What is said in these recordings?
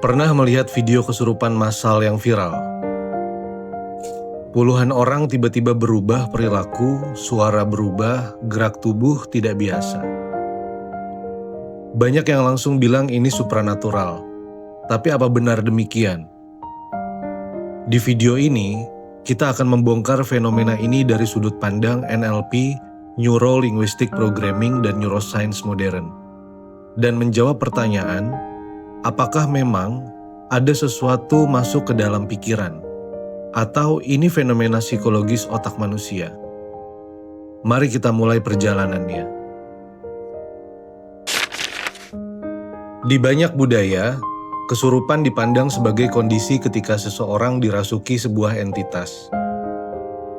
Pernah melihat video kesurupan massal yang viral? Puluhan orang tiba-tiba berubah perilaku, suara berubah, gerak tubuh tidak biasa. Banyak yang langsung bilang ini supranatural. Tapi apa benar demikian? Di video ini, kita akan membongkar fenomena ini dari sudut pandang NLP, Neuro Linguistic Programming, dan Neuroscience modern. Dan menjawab pertanyaan, apakah memang ada sesuatu masuk ke dalam pikiran? Atau ini fenomena psikologis otak manusia? Mari kita mulai perjalanannya. Di banyak budaya, kesurupan dipandang sebagai kondisi ketika seseorang dirasuki sebuah entitas.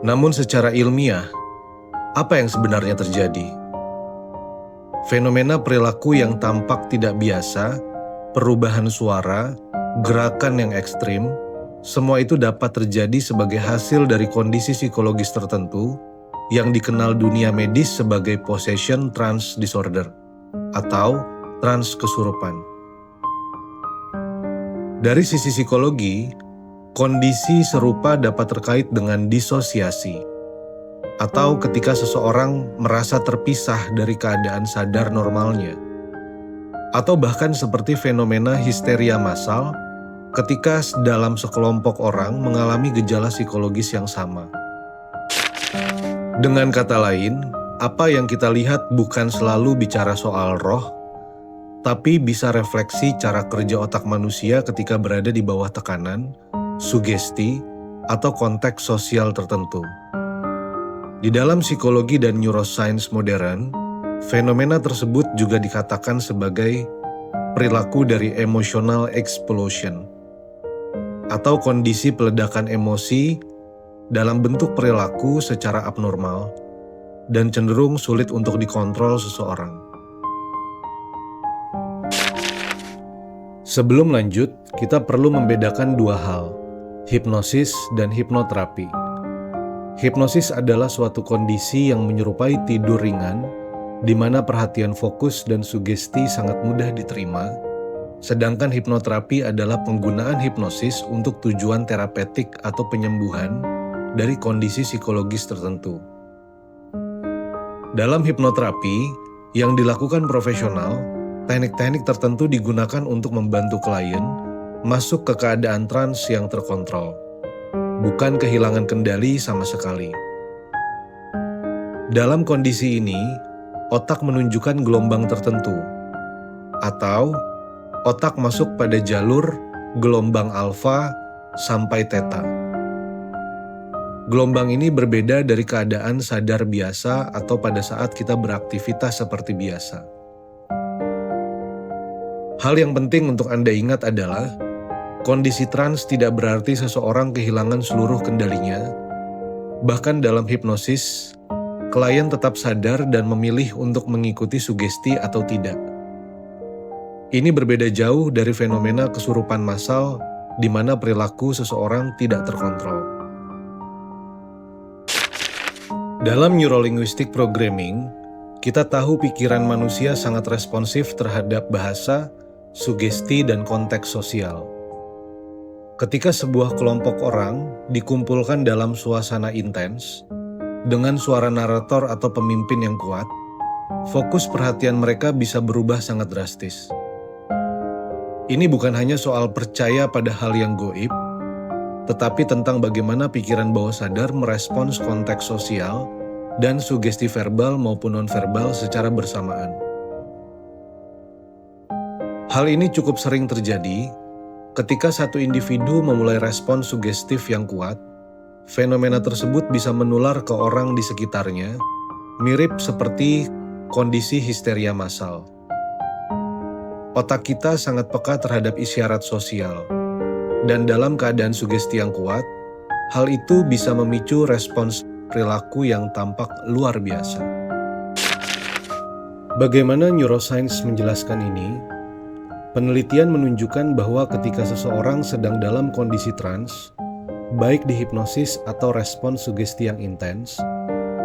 Namun secara ilmiah, apa yang sebenarnya terjadi? Fenomena perilaku yang tampak tidak biasa, perubahan suara, gerakan yang ekstrim, semua itu dapat terjadi sebagai hasil dari kondisi psikologis tertentu yang dikenal dunia medis sebagai possession trance disorder atau trans kesurupan. Dari sisi psikologi, kondisi serupa dapat terkait dengan disosiasi atau ketika seseorang merasa terpisah dari keadaan sadar normalnya, atau bahkan seperti fenomena histeria massal ketika dalam sekelompok orang mengalami gejala psikologis yang sama. Dengan kata lain, apa yang kita lihat bukan selalu bicara soal roh, tapi bisa refleksi cara kerja otak manusia ketika berada di bawah tekanan, sugesti, atau konteks sosial tertentu. Di dalam psikologi dan neuroscience modern, fenomena tersebut juga dikatakan sebagai perilaku dari emotional explosion, atau kondisi peledakan emosi dalam bentuk perilaku secara abnormal dan cenderung sulit untuk dikontrol seseorang. Sebelum lanjut, kita perlu membedakan dua hal, hipnosis dan hipnoterapi. Hipnosis adalah suatu kondisi yang menyerupai tidur ringan, di mana perhatian fokus dan sugesti sangat mudah diterima. Sedangkan hipnoterapi adalah penggunaan hipnosis untuk tujuan terapeutik atau penyembuhan dari kondisi psikologis tertentu. Dalam hipnoterapi yang dilakukan profesional, teknik-teknik tertentu digunakan untuk membantu klien masuk ke keadaan trans yang terkontrol, bukan kehilangan kendali sama sekali. Dalam kondisi ini, otak menunjukkan gelombang tertentu, atau otak masuk pada jalur gelombang alfa sampai theta. Gelombang ini berbeda dari keadaan sadar biasa atau pada saat kita beraktivitas seperti biasa. Hal yang penting untuk Anda ingat adalah, kondisi trans tidak berarti seseorang kehilangan seluruh kendalinya. Bahkan dalam hipnosis, klien tetap sadar dan memilih untuk mengikuti sugesti atau tidak. Ini berbeda jauh dari fenomena kesurupan massal di mana perilaku seseorang tidak terkontrol. Dalam Neuro-Linguistic Programming, kita tahu pikiran manusia sangat responsif terhadap bahasa, sugesti, dan konteks sosial. Ketika sebuah kelompok orang dikumpulkan dalam suasana intens, dengan suara narator atau pemimpin yang kuat, fokus perhatian mereka bisa berubah sangat drastis. Ini bukan hanya soal percaya pada hal yang goib, tetapi tentang bagaimana pikiran bawah sadar merespons konteks sosial dan sugesti verbal maupun nonverbal secara bersamaan. Hal ini cukup sering terjadi ketika satu individu memulai respons sugestif yang kuat. Fenomena tersebut bisa menular ke orang di sekitarnya, mirip seperti kondisi histeria massal. Otak kita sangat peka terhadap isyarat sosial, dan dalam keadaan sugesti yang kuat, hal itu bisa memicu respons perilaku yang tampak luar biasa. Bagaimana neuroscience menjelaskan ini? Penelitian menunjukkan bahwa ketika seseorang sedang dalam kondisi trans, baik di hipnosis atau respons sugesti yang intens,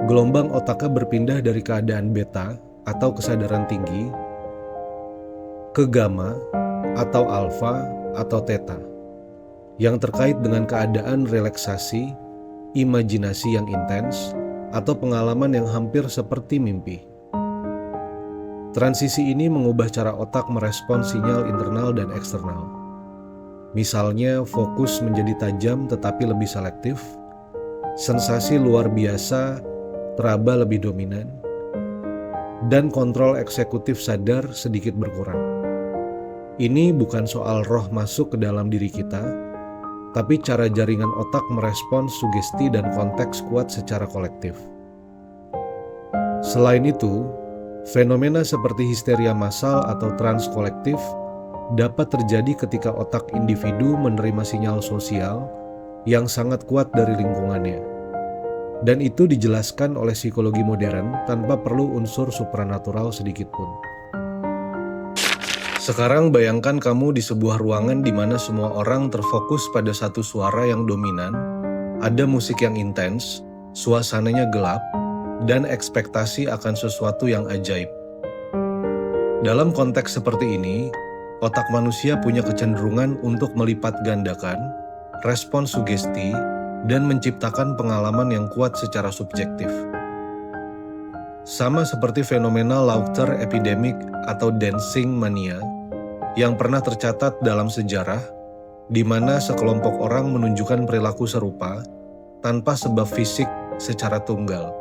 gelombang otaknya berpindah dari keadaan beta atau kesadaran tinggi ke gamma atau alfa atau theta, yang terkait dengan keadaan relaksasi, imajinasi yang intens, atau pengalaman yang hampir seperti mimpi. Transisi ini mengubah cara otak merespon sinyal internal dan eksternal. Misalnya, fokus menjadi tajam tetapi lebih selektif, sensasi luar biasa teraba lebih dominan, dan kontrol eksekutif sadar sedikit berkurang. Ini bukan soal roh masuk ke dalam diri kita, tapi cara jaringan otak merespons sugesti dan konteks kuat secara kolektif. Selain itu, fenomena seperti histeria massal atau trans kolektif dapat terjadi ketika otak individu menerima sinyal sosial yang sangat kuat dari lingkungannya. Dan itu dijelaskan oleh psikologi modern tanpa perlu unsur supranatural sedikitpun. Sekarang bayangkan kamu di sebuah ruangan di mana semua orang terfokus pada satu suara yang dominan, ada musik yang intens, suasananya gelap, dan ekspektasi akan sesuatu yang ajaib. Dalam konteks seperti ini, otak manusia punya kecenderungan untuk melipat gandakan respon sugesti dan menciptakan pengalaman yang kuat secara subjektif. Sama seperti fenomena laughter epidemic atau dancing mania yang pernah tercatat dalam sejarah, di mana sekelompok orang menunjukkan perilaku serupa tanpa sebab fisik secara tunggal.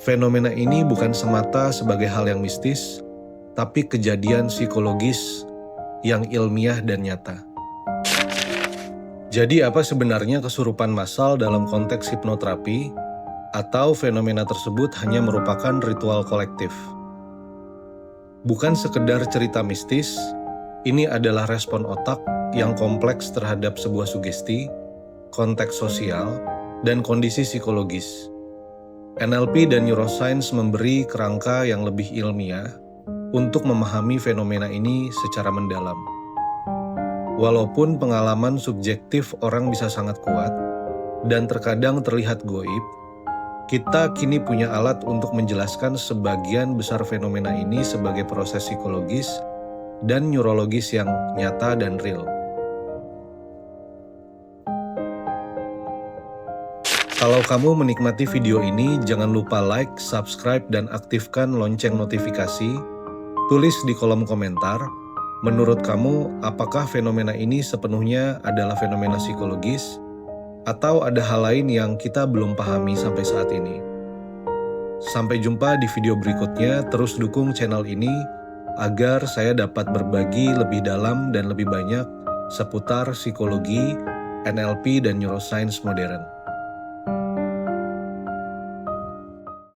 Fenomena ini bukan semata sebagai hal yang mistis, tapi kejadian psikologis yang ilmiah dan nyata. Jadi apa sebenarnya kesurupan massal dalam konteks hipnoterapi, atau fenomena tersebut hanya merupakan ritual kolektif? Bukan sekedar cerita mistis, ini adalah respon otak yang kompleks terhadap sebuah sugesti, konteks sosial, dan kondisi psikologis. NLP dan neuroscience memberi kerangka yang lebih ilmiah untuk memahami fenomena ini secara mendalam. Walaupun pengalaman subjektif orang bisa sangat kuat dan terkadang terlihat goib, kita kini punya alat untuk menjelaskan sebagian besar fenomena ini sebagai proses psikologis dan neurologis yang nyata dan real. Kalau kamu menikmati video ini, jangan lupa like, subscribe, dan aktifkan lonceng notifikasi. Tulis di kolom komentar, menurut kamu, apakah fenomena ini sepenuhnya adalah fenomena psikologis, atau ada hal lain yang kita belum pahami sampai saat ini? Sampai jumpa di video berikutnya, terus dukung channel ini agar saya dapat berbagi lebih dalam dan lebih banyak seputar psikologi, NLP, dan neuroscience modern.